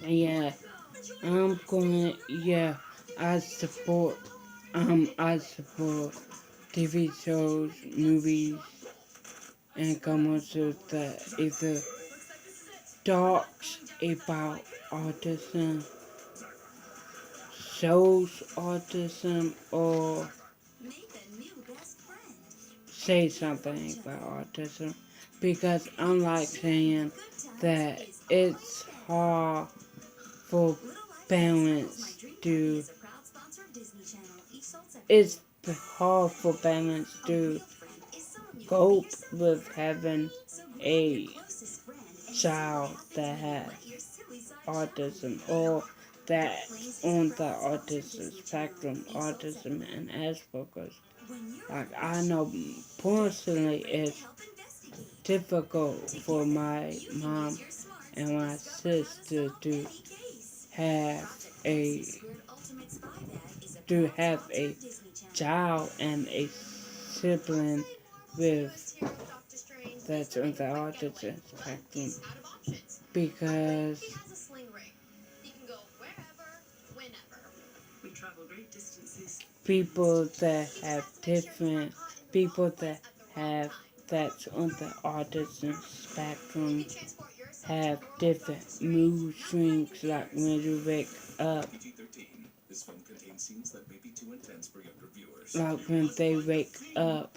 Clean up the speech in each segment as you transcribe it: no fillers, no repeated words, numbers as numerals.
Yeah, yeah, I support, I support TV shows, movies, and commercials that either talks about autism, shows autism, or say something about autism. Because I'm like saying that it's hard for parents to, it's hard for parents to cope with having a child that has autism or that's on the autism spectrum, autism and Asperger's. Like I know personally it's difficult for my mom and my sister have a a child and a sibling with that's on the autism spectrum because people that have different people that have that's on the autism spectrum have different mood swings like when you wake up like when they wake up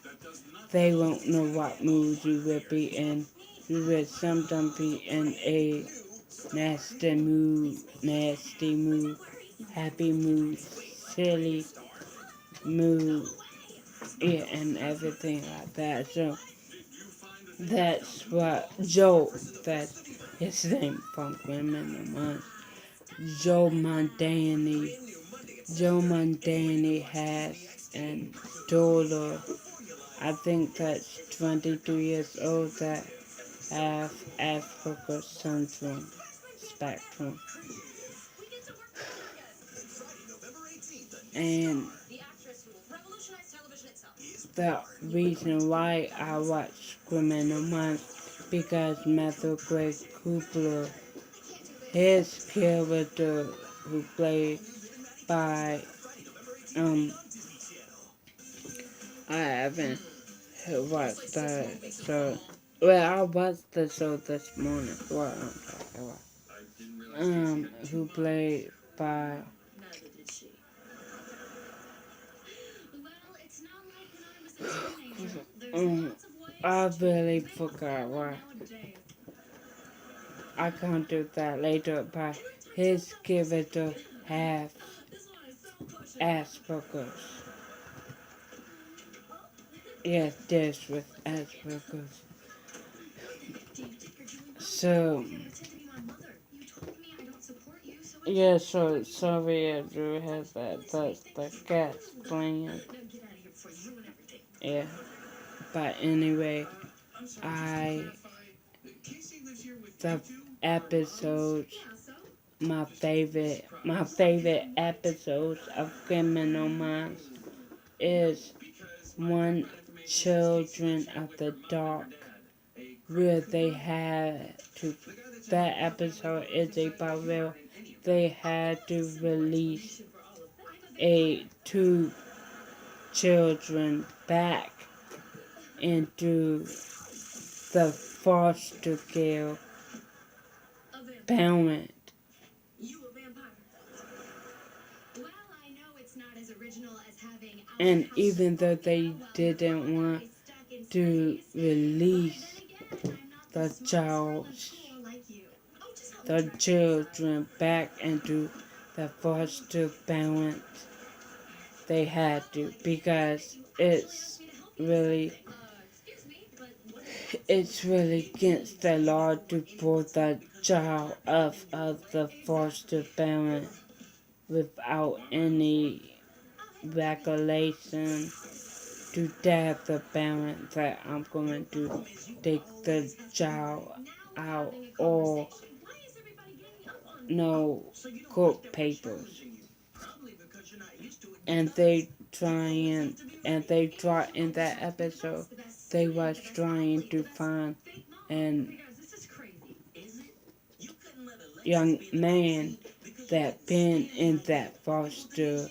they won't know what mood you will be in. You will sometimes be in a nasty mood, happy mood, silly mood, yeah, and everything like that. So that's what Joe, that's his name from Criminal Minds. Joe Montani. Joe Montani has a daughter, I think that's 22 years old, that have Asperger's syndrome spectrum. And the reason why I watch Criminal Minds because Matthew Gray Cooper, his character who played by I haven't watched the show. Well, I watched the show this morning. What I'm talking about. Who played by um, I really forgot what. I can't do that later, but his character have Asperger's. Yes, this with Asperger's. So, yeah, so sorry I do have that, but the cat's playing. Yeah, but anyway, I, the episodes, my favorite episodes of Criminal Minds is One Children of the Dark, where they had to, that episode is about where they had to release two children back into the foster care parent. And even though they didn't want to release the child, the children back into the foster parent, they had to because really it's really against the law to pull the child of the foster parent without any regulation to tell the parent that I'm going to take the child out or no court papers. And they try in that episode they was trying to find and young man that been in that foster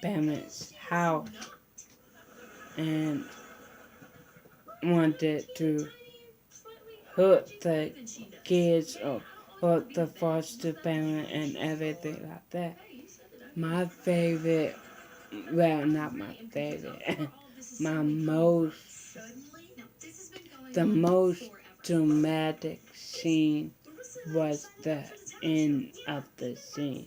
parent's house and wanted to hurt the kids or hurt the foster parent and everything like that. My favorite, well, not my favorite, my most, the most dramatic scene was the end of the scene.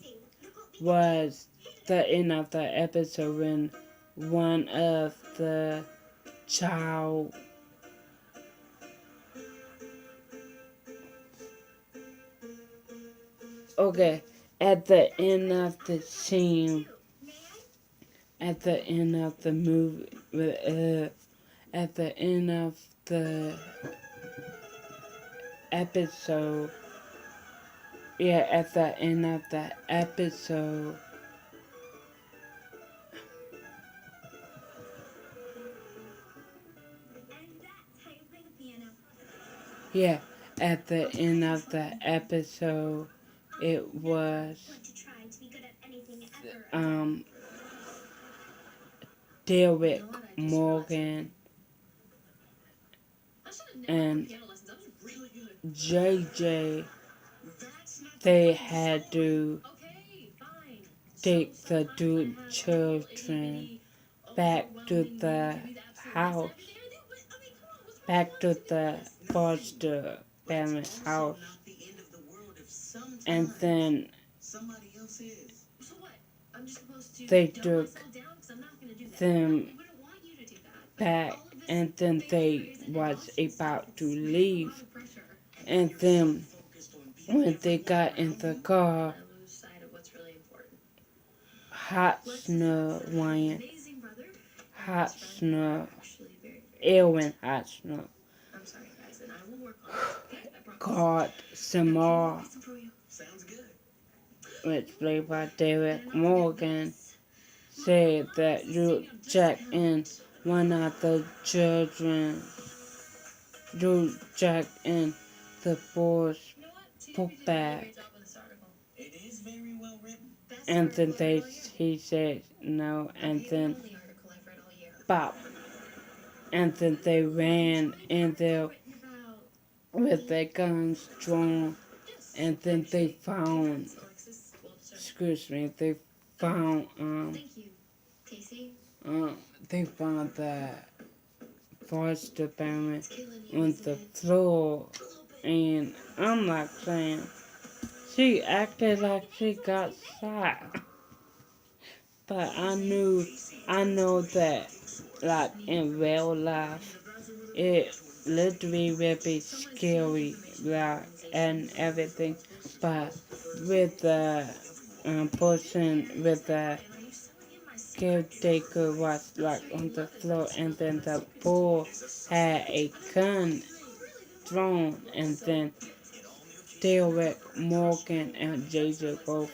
Was the end of the episode when one of the child okay at the end of the scene at the end of the movie at the end of the episode at the end of the episode yeah at the end of the episode it was um Derek Morgan and JJ. They had to take the two children back to the house, back to the foster parents' house, and then they took them back, and then they was about to leave, and then when they got in the car, hot snow, hot snow, Erwin hot snow, called Samar, which played by Derek Morgan, said that you check in one of the children, you check in the boy's book bag. And then he said no, and then pop. And then they ran in there with their guns drawn, and then they found, they found, they found the foster parent on the floor, and I'm like saying, she acted like she got shot. But I know that, like, in real life, it literally will be scary, like, and everything. But with the person, with the caretaker was, like, on the floor, and then the boy had a gun thrown, and then Derek Morgan and JJ both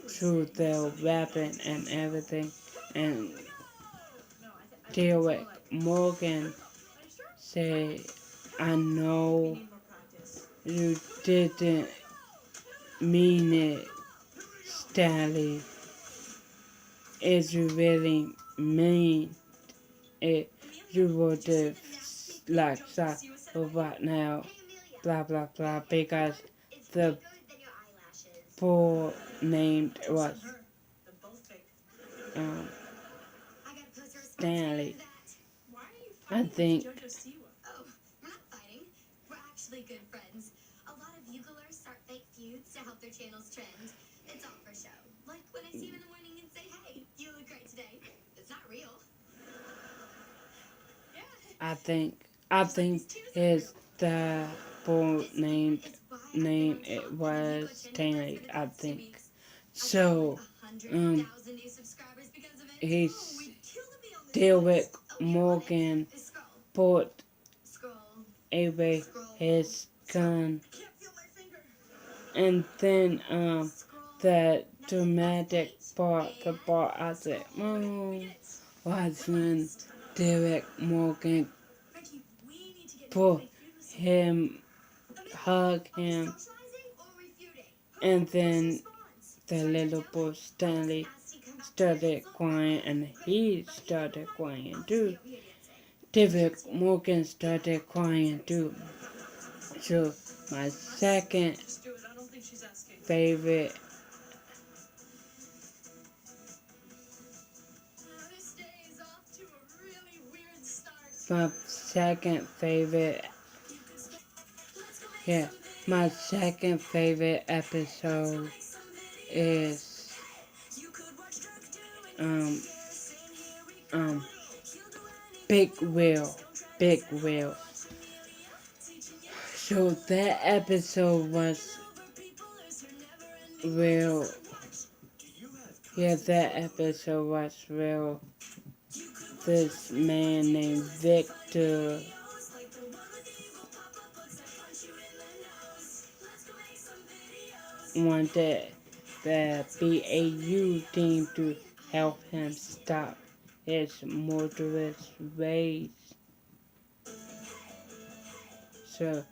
threw their weapon and everything, and Derek Morgan said, I know you didn't mean it, Stanley. If you really mean it, you would have, like, shot right now, blah, blah, blah, because the boy named was Stanley. I think I think is the boy name it was Stanley, I think. So he's Derek Morgan put away his gun, and then the dramatic part, the part I said, was when Derek Morgan put him, hug him, And then the little boy Stanley started crying, and he started crying too. David Morgan started crying too. So my second favorite my second favorite yeah my second favorite episode is um um Big Wheel. Big Wheel. So that episode was real. Yeah, that episode was real. This man named Victor wanted the BAU team to help him stop his murderous ways. So,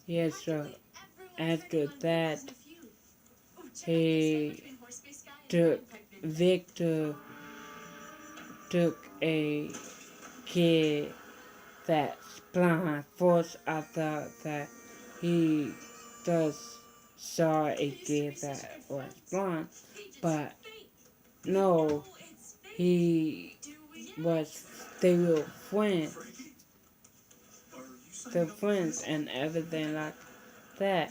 yeah, so after that, he took, Victor took a kid that's blind. First, I thought that he just saw a kid that was blind, but no, he was, they were friends, they're friends and everything like that.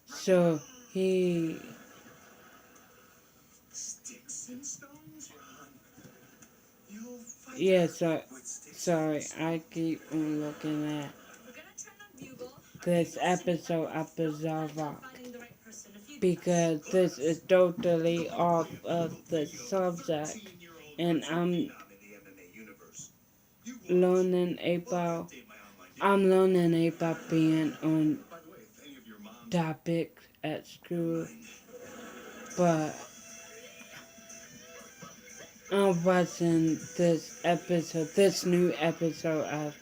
So he, yeah, so, sorry, I keep on looking at this episode of Bizarre Rock because this is totally off of the subject, and learning about I'm learning about being on topic at school, but I'm watching this new episode of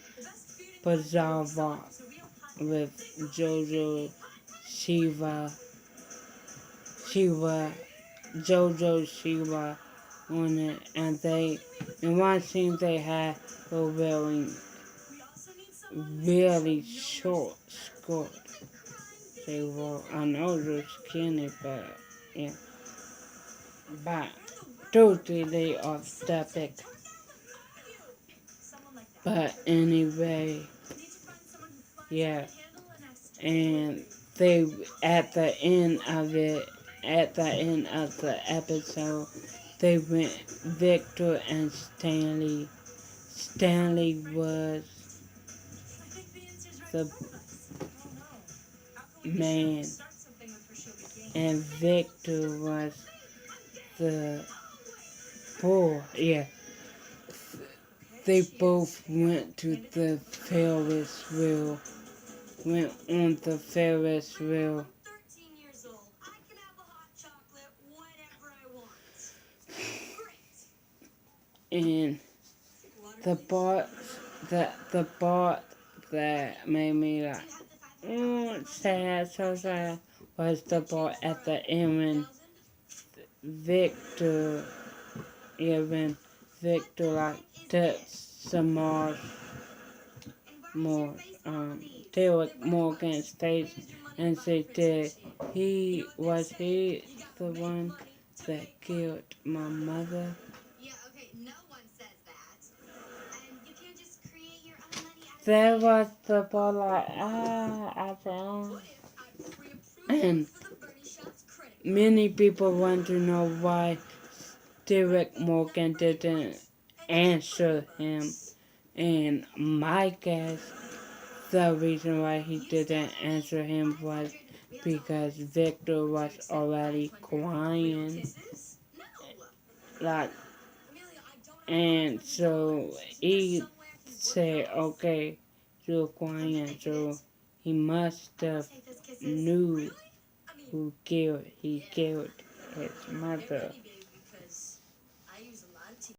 Bizarre Rock with JoJo, Shiva, Shiva, JoJo, Shiva on it, and in one scene they had were wearing really short skirt. They were, I know they're skinny, but yeah, but totally off topic. But anyway, yeah, and they at the end of the episode, they went Victor and Stanley. Stanley was the man, and Victor was the boy. Yeah, they both went to the Ferris wheel. Went on the Ferris wheel. And the part the part that made me like sad, so sad, was the part at the end when Victor, yeah, when Victor like touched some more Derek Morgan's face and said that he the one that killed my mother. There was the part like I don't. And many people want to know why Derek Morgan didn't answer him. And my guess, the reason why he didn't answer him was because Victor was already crying. Like, and so he said, okay, you're crying, so he must have knew he killed his mother.